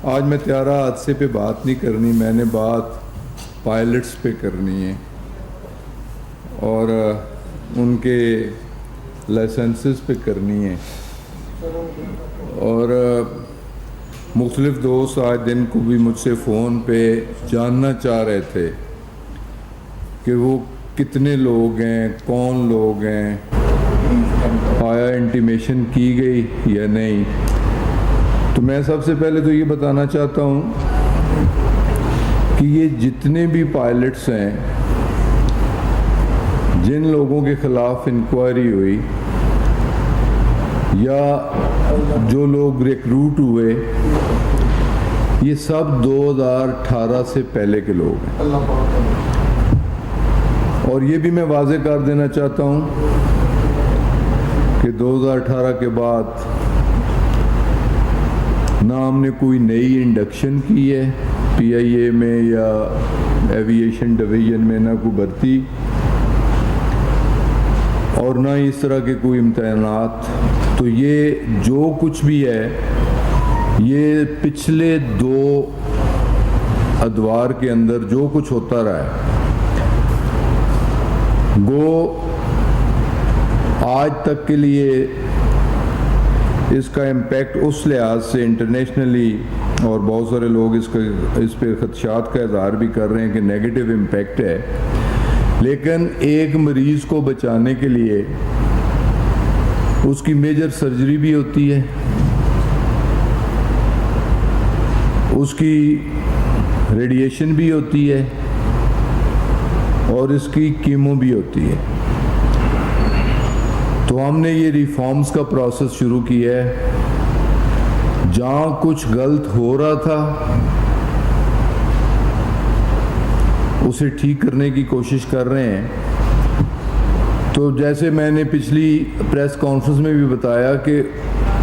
آج میں طیارہ حادثے پہ بات نہیں کرنی، میں نے بات پائلٹس پہ کرنی ہے اور ان کے لائسنسز پہ کرنی ہے۔ اور مختلف دوست آج دن کو بھی مجھ سے فون پہ جاننا چاہ رہے تھے کہ وہ کتنے لوگ ہیں، کون لوگ ہیں، آیا انٹیمیشن کی گئی یا نہیں۔ تو میں سب سے پہلے تو یہ بتانا چاہتا ہوں کہ یہ جتنے بھی پائلٹس ہیں جن لوگوں کے خلاف انکوائری ہوئی یا جو لوگ ریکروٹ ہوئے، یہ سب 2018 سے پہلے کے لوگ ہیں۔ اور یہ بھی میں واضح کر دینا چاہتا ہوں کہ 2018 کے بعد نہ ہم نے کوئی نئی انڈکشن کی ہے پی آئی اے میں یا ایوییشن ڈویژن میں، نہ کوئی بھرتی اور نہ اس طرح کے کوئی امتحانات۔ تو یہ جو کچھ بھی ہے یہ پچھلے 2 ادوار کے اندر جو کچھ ہوتا رہا ہے، گو آج تک کے لیے اس کا امپیکٹ اس لحاظ سے انٹرنیشنلی، اور بہت سارے لوگ اس پہ خدشات کا اظہار بھی کر رہے ہیں کہ نیگیٹو امپیکٹ ہے، لیکن ایک مریض کو بچانے کے لیے اس کی میجر سرجری بھی ہوتی ہے، اس کی ریڈیشن بھی ہوتی ہے اور اس کی کیمو بھی ہوتی ہے۔ تو ہم نے یہ ریفارمز کا پروسیس شروع کیا ہے۔ جہاں کچھ غلط ہو رہا تھا اسے ٹھیک کرنے کی کوشش کر رہے ہیں۔ تو جیسے میں نے پچھلی پریس کانفرنس میں بھی بتایا کہ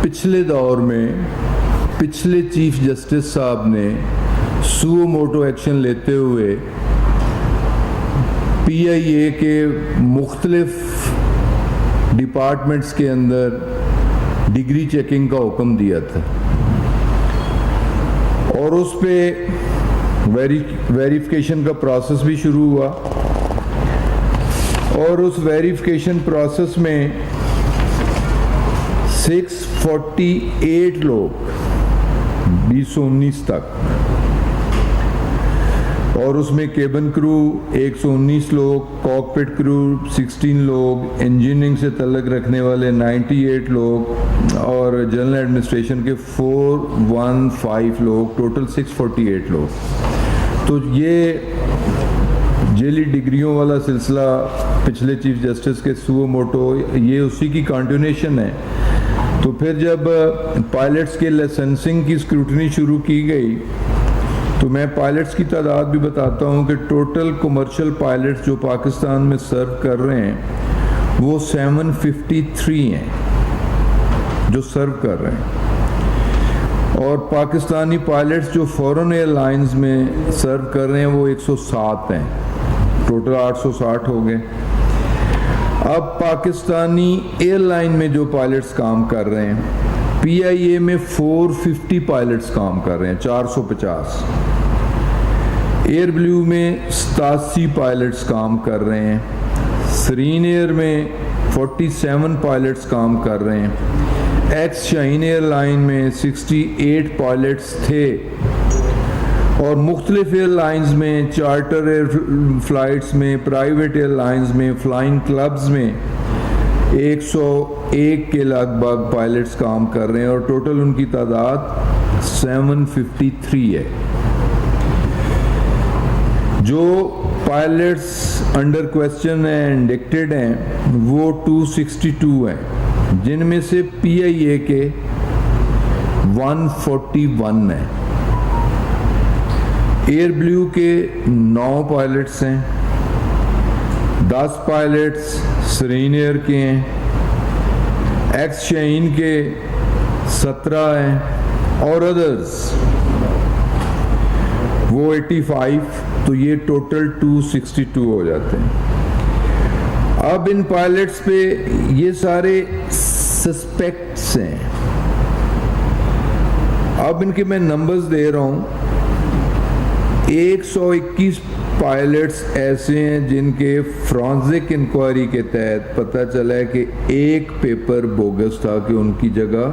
پچھلے دور میں پچھلے چیف جسٹس صاحب نے سو موٹو ایکشن لیتے ہوئے پی آئی اے کے مختلف ڈپارٹمنٹس کے اندر ڈگری چیکنگ کا حکم دیا تھا، اور اس پہ ویریفیکیشن کا پروسیس بھی شروع ہوا، اور اس ویریفیکیشن پروسیس میں 648 لوگ 2019 تک، اور اس میں کیبن کرو 119 لوگ، کاکپٹ کرو 16 لوگ، انجینئرنگ سے تعلق رکھنے والے 98 لوگ، اور جنرل ایڈمنسٹریشن کے 415 لوگ، ٹوٹل 648 لوگ۔ تو یہ جیلی ڈگریوں والا سلسلہ پچھلے چیف جسٹس کے سو موٹو، یہ اسی کی کنٹینیوشن ہے۔ تو پھر جب پائلٹس کے لائسنسنگ کی اسکروٹنی شروع کی گئی تو میں پائلٹس کی تعداد بھی بتاتا ہوں کہ ٹوٹل کمرشل پائلٹس جو پاکستان میں سرو کر رہے ہیں وہ 753 ہیں جو سرو کر رہے ہیں، اور پاکستانی پائلٹس جو فورن ایئر لائنز میں سرو کر رہے ہیں وہ 107 ہیں، ٹوٹل 860 ہو گئے۔ اب پاکستانی ایئر لائن میں جو پائلٹس کام کر رہے ہیں، پی آئی اے میں 450 پائلٹس کام کر رہے ہیں، 450۔ ایئر بلیو میں 87 پائلٹس کام کر رہے ہیں، سرین ایئر میں 47 پائلٹس کام کر رہے ہیں، ایکس شاہین ایئر لائن میں 68 پائلٹس تھے، اور مختلف ایئر لائنز میں، چارٹر ایئر فلائٹس میں، پرائیویٹ ایئر لائنز میں، فلائنگ کلبز میں 101 کے لگ بھگ پائلٹس کام کر رہے ہیں، اور ٹوٹل ان کی تعداد 753 ہے۔ جو پائلٹس انڈر کویسچن ہیں، انڈکٹڈ ہیں، وہ 262 ہیں، جن میں سے پی آئی اے کے 141 ہیں۔ ایئر بلیو کے 9 پائلٹس ہیں، 10 پائلٹس سرین ایئر کے ہیں، ایکس شاہین کے 17 ہیں، اور ادرز وہ 85، تو یہ ٹوٹل 262 ہو جاتے ہیں۔ اب ان پائلٹس پہ یہ سارے سسپیکٹس ہیں، اب ان کے میں نمبرز دے رہا ہوں. 121 پائلٹس ایسے ہیں جن کے فرانزک انکوائری کے تحت پتہ چلا ہے کہ ایک پیپر بوگس تھا کہ ان کی جگہ,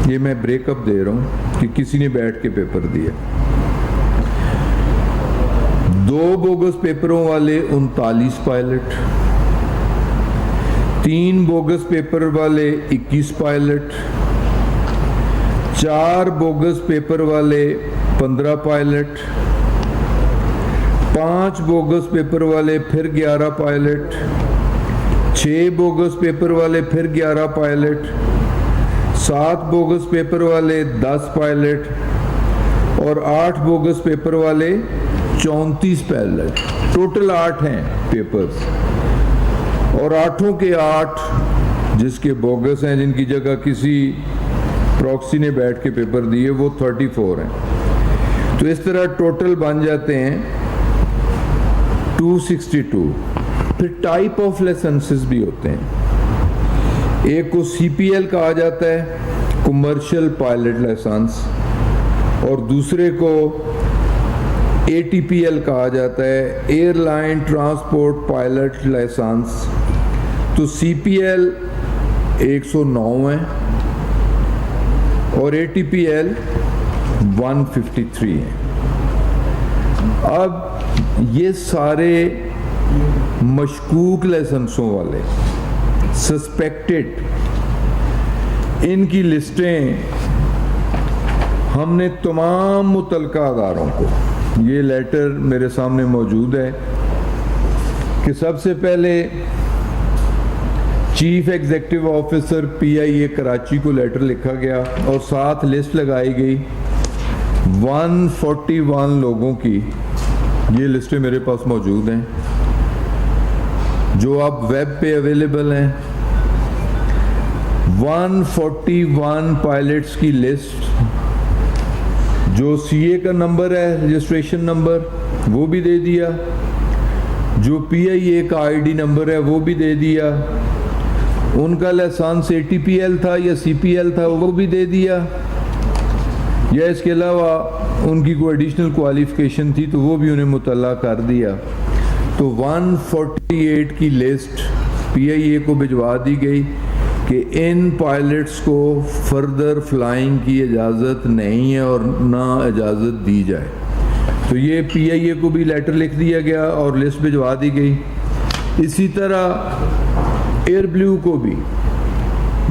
یہ میں بریک اپ دے رہا ہوں کہ کسی نے بیٹھ کے پیپر دیا. 2 بوگس پیپروں والے 39 پائلٹ, 3 بوگس پیپر والے 21 پائلٹ, 4 بوگس پیپر والے 15 پائلٹ, 5 بوگس پیپر والے پھر 11 پائلٹ, 6 بوگس پیپر والے پھر 11 پائلٹ, 7 بوگس پیپر والے 10 پائلٹ اور 8 بوگس پیپر والے 34 پائلٹ. ٹوٹل 8 ہیں پیپرز, اور 8 کے 8 جس کے بوگس ہیں, جن کی جگہ کسی پراکسی نے بیٹھ کے پیپر دیے, وہ 34 ہیں. تو اس طرح ٹوٹل بن جاتے ہیں 262. پھر ٹائپ آف لائسنسز بھی ہوتے ہیں. ایک کو سی پی ایل کہا جاتا ہے, کمرشل پائلٹ لائسنس, اور دوسرے کو اے ٹی پی ایل کہا جاتا ہے, airline transport pilot licence. تو سی پی ایل 109 ہے اور اے ٹی پی ایل 153 ہے. اب یہ سارے مشکوک لائسنسوں والے, سسپیکٹڈ, ان کی لسٹیں ہم نے تمام متعلقہ اداروں کو, یہ لیٹر میرے سامنے موجود ہے, کہ سب سے پہلے chief executive officer P I اے کراچی کو لیٹر لکھا گیا اور ساتھ لسٹ لگائی گئی 141 لوگوں کی. یہ لسٹیں میرے پاس موجود ہیں جو اب ویب پہ اویلیبل ہیں. 141 پائلٹس کی لسٹ, جو سی اے کا نمبر ہے, رجسٹریشن نمبر, وہ بھی دے دیا, جو پی آئی اے کا آئی ڈی نمبر ہے وہ بھی دے دیا, ان کا licence A T P L تھا یا سی پی ایل تھا وہ بھی دے دیا, یا اس کے علاوہ ان کی کوئی ایڈیشنل کوالیفیکیشن تھی تو وہ بھی انہیں مطلع کر دیا. تو 148 کی لسٹ پی آئی اے کو بھجوا دی گئی کہ ان پائلٹس کو فردر فلائنگ کی اجازت نہیں ہے اور نہ اجازت دی جائے. تو یہ پی آئی اے کو بھی لیٹر لکھ دیا گیا اور لسٹ بھجوا دی گئی. اسی طرح ایئر بلیو کو بھی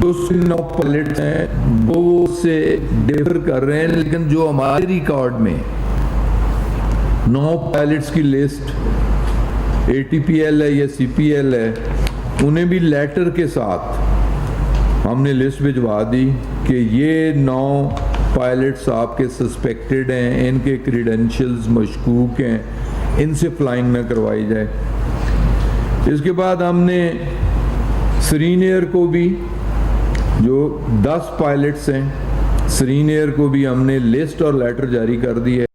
9 پائلٹس ہیں, وہ سے ڈیفر کر رہے ہیں, لیکن جو ہمارے ریکارڈ میں 9 پائلٹس کی لسٹ اے ٹی پی ایل ہے یا سی پی ایل ہے, انہیں بھی لیٹر کے ساتھ ہم نے لسٹ بھجوا دی کہ یہ 9 پائلٹس آپ کے سسپیکٹڈ ہیں, ان کے کریڈنشلز مشکوک ہیں, ان سے فلائنگ نہ کروائی جائے. اس کے بعد ہم نے سرین ایئر کو بھی, جو 10 پائلٹس ہیں, سرین ایئر کو بھی ہم نے لسٹ اور لیٹر جاری کر دی ہے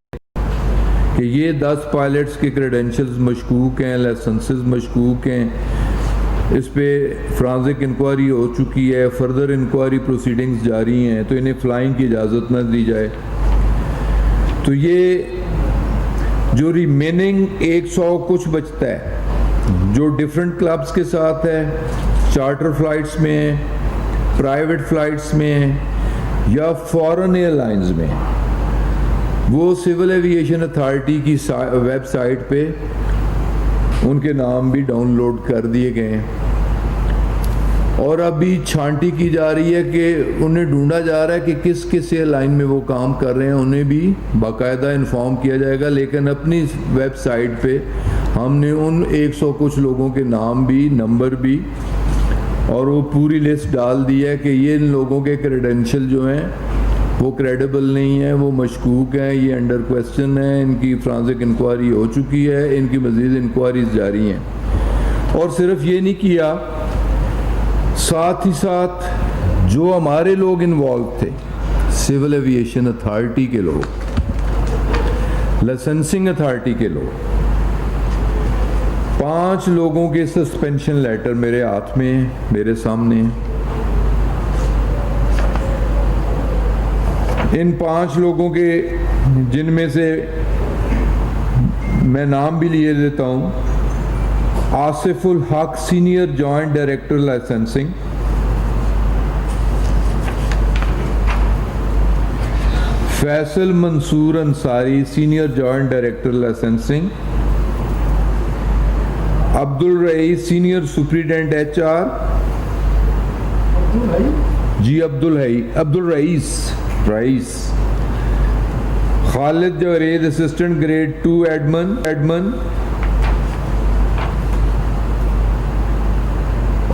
کہ یہ 10 پائلٹس کے کریڈنشلز مشکوک ہیں, لائسنسز مشکوک ہیں, اس پہ فرانزک انکوائری ہو چکی ہے, فردر انکوائری پروسیڈنگز جاری ہیں, تو انہیں فلائنگ کی اجازت نہ دی جائے. تو یہ جو ریمیننگ 100 کچھ بچتا ہے, جو ڈیفرنٹ کلبز کے ساتھ ہے, چارٹر فلائٹس میں, پرائیویٹ فلائٹس میں یا فورن ایئر لائنز میں, وہ سول ایویشن اتھارٹی کی ویب سائٹ پہ ان کے نام بھی ڈاؤن لوڈ کر دیے گئے ہیں. اور ابھی چھانٹی کی جا رہی ہے کہ انہیں ڈھونڈا جا رہا ہے کہ کس کس ایئر لائن میں وہ کام کر رہے ہیں, انہیں بھی باقاعدہ انفارم کیا جائے گا. لیکن اپنی ویب سائٹ پہ ہم نے ان 100 کچھ لوگوں کے نام بھی, نمبر بھی, اور وہ پوری لسٹ ڈال دی ہے کہ یہ ان لوگوں کے کریڈنشل جو ہیں وہ کریڈیبل نہیں ہیں, وہ مشکوک ہیں, یہ انڈر کویسچن ہیں, ان کی فرانزک انکوائری ہو چکی ہے, ان کی مزید انکوائریز جاری ہیں. اور صرف یہ نہیں کیا, ساتھ ہی ساتھ جو ہمارے لوگ انوالو تھے, سول ایویشن اتھارٹی کے لوگ, لائسنسنگ اتھارٹی کے لوگ, 5 لوگوں کے سسپینشن لیٹر میرے ہاتھ میں, میرے سامنے. ان 5 لوگوں کے جن میں سے میں نام بھی لیے دیتا ہوں: Asif ul Haq senior joint director licensing, Faisal Mansoor Ansari senior joint director licensing, Abdul Rais senior superintendent H R, جی Abdul Rais, Khalid Javed assistant grade 2 admin,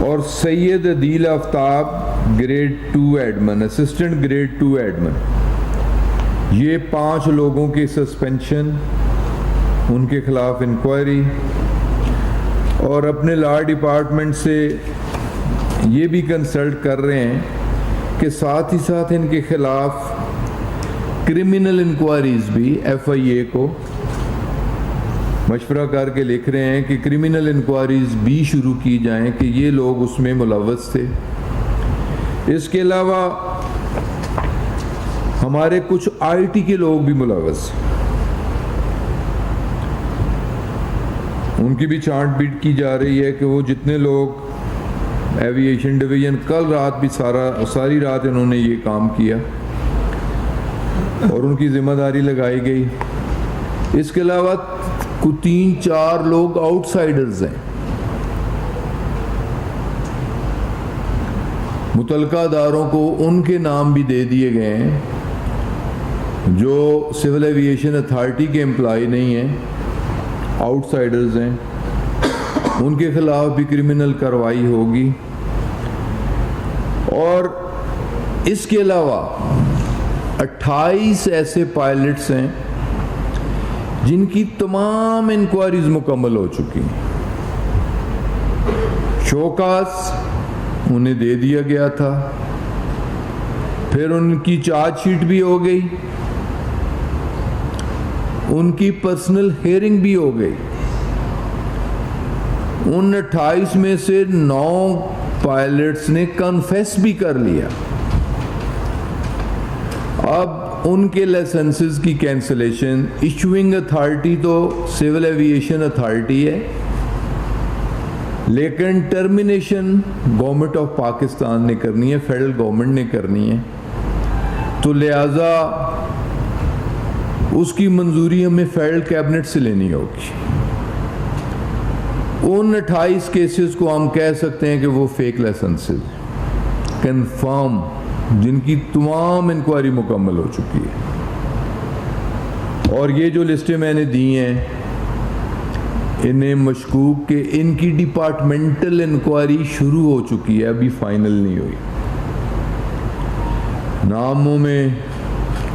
اور Syed Adeel Aftab grade 2 admin, assistant grade 2 admin. یہ 5 لوگوں کی سسپینشن، ان کے خلاف انکوائری، اور اپنے لا ڈپارٹمنٹ سے یہ بھی کنسلٹ کر رہے ہیں کہ ساتھ ہی ساتھ ان کے خلاف کرمنل انکوائریز بھی ایف آئی اے کو مشورہ کر کے لکھ رہے ہیں کہ کرمنل انکوائریز بھی شروع کی جائیں کہ یہ لوگ اس میں ملوث تھے۔ اس کے علاوہ ہمارے کچھ آئی ٹی کے لوگ بھی ملوث ہیں، ان کی بھی چھانٹ بیٹ کی جا رہی ہے کہ وہ جتنے لوگ ایوییشن ڈویژن، کل رات بھی ساری رات انہوں نے یہ کام کیا اور ان کی ذمہ داری لگائی گئی۔ اس کے علاوہ 3-4 لوگ آؤٹ سائیڈرز ہیں، متعلقہ اداروں کو ان کے نام بھی دے دیے گئے ہیں جو سول ایوییشن اتھارٹی کے امپلائی نہیں ہیں، آؤٹ سائیڈرز ہیں، ان کے خلاف بھی کرمنل کارروائی ہوگی۔ اور اس کے علاوہ 28 ایسے پائلٹس ہیں جن کی تمام انکوائریز مکمل ہو چکی ہیں، شوکاز انہیں دے دیا گیا تھا، پھر ان کی چارج شیٹ بھی ہو گئی، ان کی پرسنل ہیئرنگ بھی ہو گئی۔ ان 28 میں سے 9 پائلٹس نے کنفیس بھی کر لیا۔ اب ان کے لائسنسز کی کینسلیشن، ایشوئنگ اتھارٹی تو سول ایوییشن اتھارٹی ہے، لیکن ٹرمینیشن گورنمنٹ آف پاکستان نے کرنی ہے، فیڈرل گورنمنٹ نے کرنی ہے، تو لہٰذا اس کی منظوری ہمیں فیڈرل کیبنٹ سے لینی ہوگی۔ ان 28 کیسز کو ہم کہہ سکتے ہیں کہ وہ فیک لائسنسز کنفرم، جن کی تمام انکوائری مکمل ہو چکی ہے۔ اور یہ جو لسٹیں میں نے دی ہیں، انہیں مشکوک کہ ان کی ڈپارٹمنٹل انکوائری شروع ہو چکی ہے، ابھی فائنل نہیں ہوئی۔ ناموں میں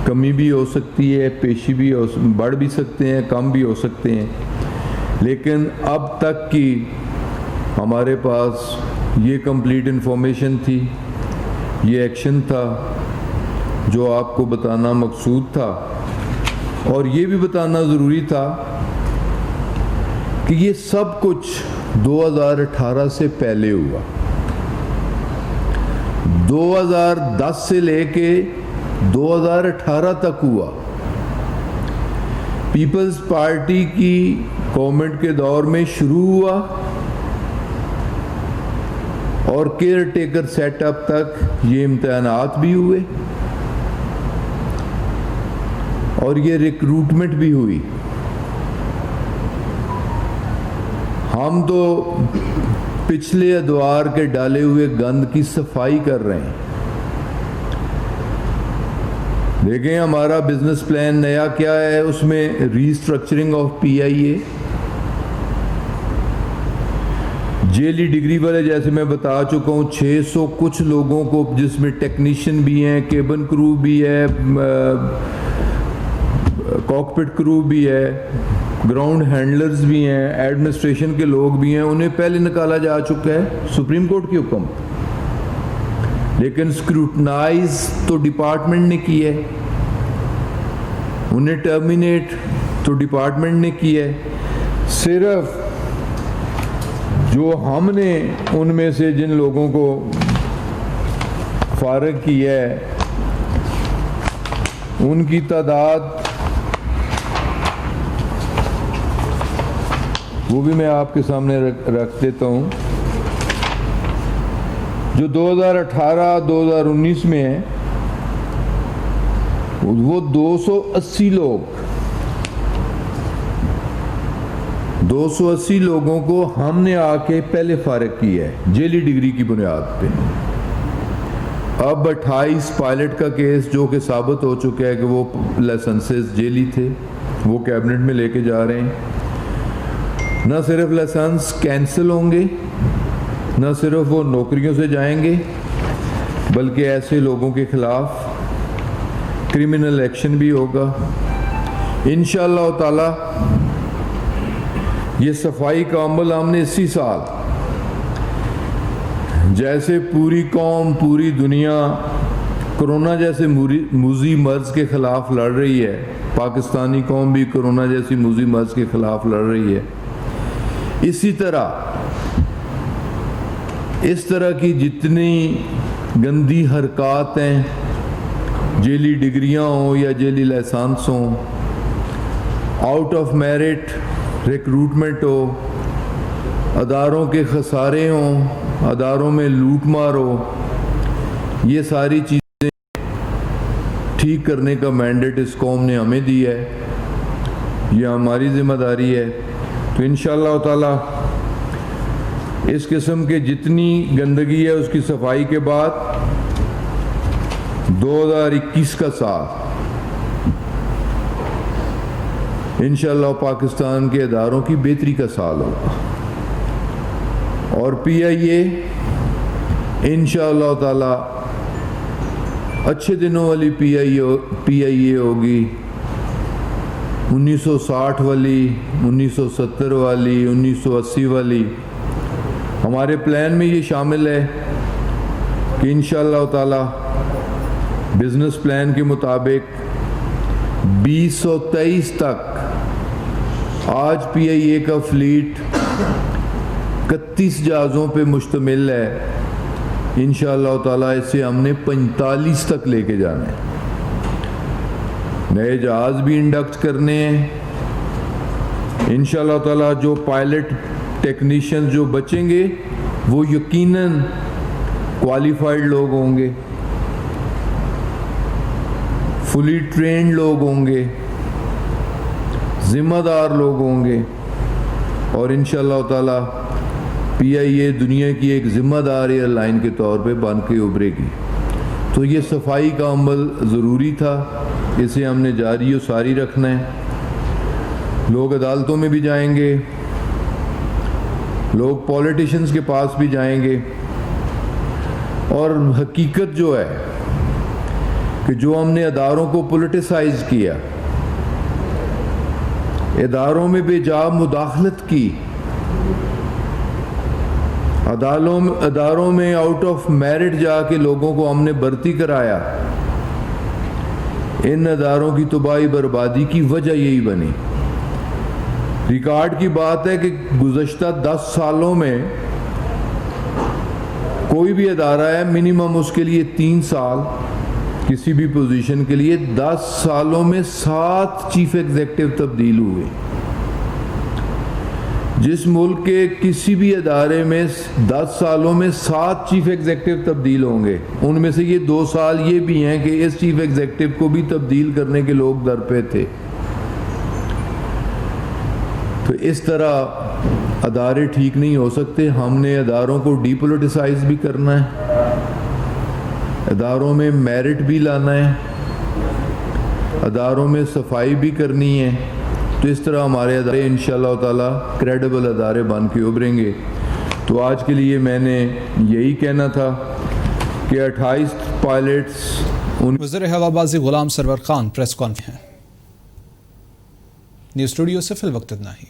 کمی بھی ہو سکتی ہے، پیشی بھی بڑھ بھی سکتے ہیں، کم بھی ہو سکتے ہیں، لیکن اب تک کی ہمارے پاس یہ کمپلیٹ انفارمیشن تھی، یہ ایکشن تھا جو آپ کو بتانا مقصود تھا، اور یہ بھی بتانا ضروری تھا کہ یہ سب کچھ 2018 سے پہلے ہوا۔ 2010 سے لے کے 2018 تک ہوا۔ پیپلز پارٹی کی گورنمنٹ کے دور میں شروع ہوا اور کیئر ٹیکر سیٹ اپ تک یہ امتحانات بھی ہوئے اور یہ ریکروٹمنٹ بھی ہوئی۔ ہم تو پچھلے ادوار کے ڈالے ہوئے گند کی صفائی کر رہے ہیں۔ دیکھیں ہمارا بزنس پلان نیا کیا ہے، اس میں restructuring of P I A, جیلی ڈگری والے جیسے میں بتا چکا ہوں 600 کچھ لوگوں کو، جس میں ٹیکنیشین بھی ہیں، کیبن کرو بھی ہے، کاکپٹ کرو بھی ہے، گراؤنڈ ہینڈلرز بھی ہیں، ایڈمنسٹریشن کے لوگ بھی ہیں، انہیں پہلے نکالا جا چکا ہے سپریم کورٹ کی حکم، لیکن سکروٹنائز تو ڈپارٹمنٹ نے کی ہے، انہیں ٹرمینیٹ تو ڈپارٹمنٹ نے کی ہے۔ صرف جو ہم نے ان میں سے جن لوگوں کو فارغ کیا ہے ان کی تعداد وہ بھی میں آپ کے سامنے رکھ دیتا ہوں، جو 2018-2019 میں ہیں وہ 280 لوگ، 280 لوگوں کو ہم نے آ کے پہلے فارغ کیا ہے جیلی ڈگری کی بنیاد پہ۔ اب 28 پائلٹ کا کیس جو کہ ثابت ہو چکا ہے کہ وہ لائسنسز جیلی تھے، وہ کیبنٹ میں لے کے جا رہے ہیں۔ نہ صرف لائسنس کینسل ہوں گے، نہ صرف وہ نوکریوں سے جائیں گے، بلکہ ایسے لوگوں کے خلاف کرمنل ایکشن بھی ہوگا انشاءاللہ تعالی۔ یہ صفائی کا عمل ہم نے اسی سال، جیسے پوری قوم پوری دنیا کرونا جیسے موذی مرض کے خلاف لڑ رہی ہے، پاکستانی قوم بھی کرونا جیسی موذی مرض کے خلاف لڑ رہی ہے، اسی طرح اس طرح کی جتنی گندی حرکات ہیں، جیلی ڈگریاں ہوں یا جیلی لائسنس ہوں، آؤٹ آف میرٹ ریکروٹمنٹ ہو، اداروں کے خسارے ہوں، اداروں میں لوٹ مار ہو، یہ ساری چیزیں ٹھیک کرنے کا مینڈیٹ اس قوم نے ہمیں دی ہے، یہ ہماری ذمہ داری ہے۔ تو انشاءاللہ تعالی اس قسم کے جتنی گندگی ہے اس کی صفائی کے بعد 2021 کا سال انشاءاللہ پاکستان کے اداروں کی بہتری کا سال ہوگا، اور پی آئی اے انشاءاللہ تعالی اچھے دنوں والی پی آئی اے ہوگی، 1960 والی، 1970 والی، 1980 والی۔ ہمارے پلان میں یہ شامل ہے کہ انشاءاللہ تعالی بزنس پلان کے مطابق 2023 تک آج پی آئی اے کا فلیٹ 31 جہازوں پہ مشتمل ہے، انشاءاللہ تعالی اسے ہم نے 45 تک لے کے جانا ہے۔ نئے جہاز بھی انڈکٹ کرنے ہیں انشاءاللہ تعالی۔ جو پائلٹ ٹیکنیشین جو بچیں گے وہ یقیناً کوالیفائڈ لوگ ہوں گے، فلی ٹرینڈ لوگ ہوں گے، ذمہ دار لوگ ہوں گے، اور انشاءاللہ تعالی پی آئی اے دنیا کی ایک ذمہ دار ایئر لائن کے طور پہ بن کے ابھرے گی۔ تو یہ صفائی کا عمل ضروری تھا، اسے ہم نے جاری و ساری رکھنا ہے۔ لوگ عدالتوں میں بھی جائیں گے، لوگ پولیٹیشنز کے پاس بھی جائیں گے، اور حقیقت جو ہے کہ جو ہم نے اداروں کو پولیٹیسائز کیا، اداروں میں بے جا مداخلت کی، اداروں میں آؤٹ آف میرٹ جا کے لوگوں کو ہم نے بھرتی کرایا، ان اداروں کی تباہی بربادی کی وجہ یہی بنی۔ ریکارڈ کی بات ہے کہ گزشتہ 10 سالوں میں کوئی بھی ادارہ ہے منیمم اس کے لیے 3 سال کسی بھی پوزیشن کے لیے، 10 سالوں میں 7 چیف ایگزیکٹو تبدیل ہوئے۔ جس ملک کے کسی بھی ادارے میں 10 سالوں میں 7 چیف ایگزیکٹو تبدیل ہوں گے، ان میں سے یہ 2 سال یہ بھی ہیں کہ اس چیف ایگزیکٹو کو بھی تبدیل کرنے کے لوگ در پہ تھے۔ تو اس طرح ادارے ٹھیک نہیں ہو سکتے۔ ہم نے اداروں کو ڈی پولیٹیسائز بھی کرنا ہے، اداروں میں میرٹ بھی لانا ہے، اداروں میں صفائی بھی کرنی ہے۔ تو اس طرح ہمارے ادارے انشاءاللہ تعالی کریڈیبل ادارے بن کے ابھریں گے۔ تو آج کے لیے میں نے یہی کہنا تھا کہ 28 پائلٹس وزیر ہوابازی غلام سرور خان پریس کانفرنس ہے۔ نیوز اسٹوڈیو سے فی الوقت اتنا ہی۔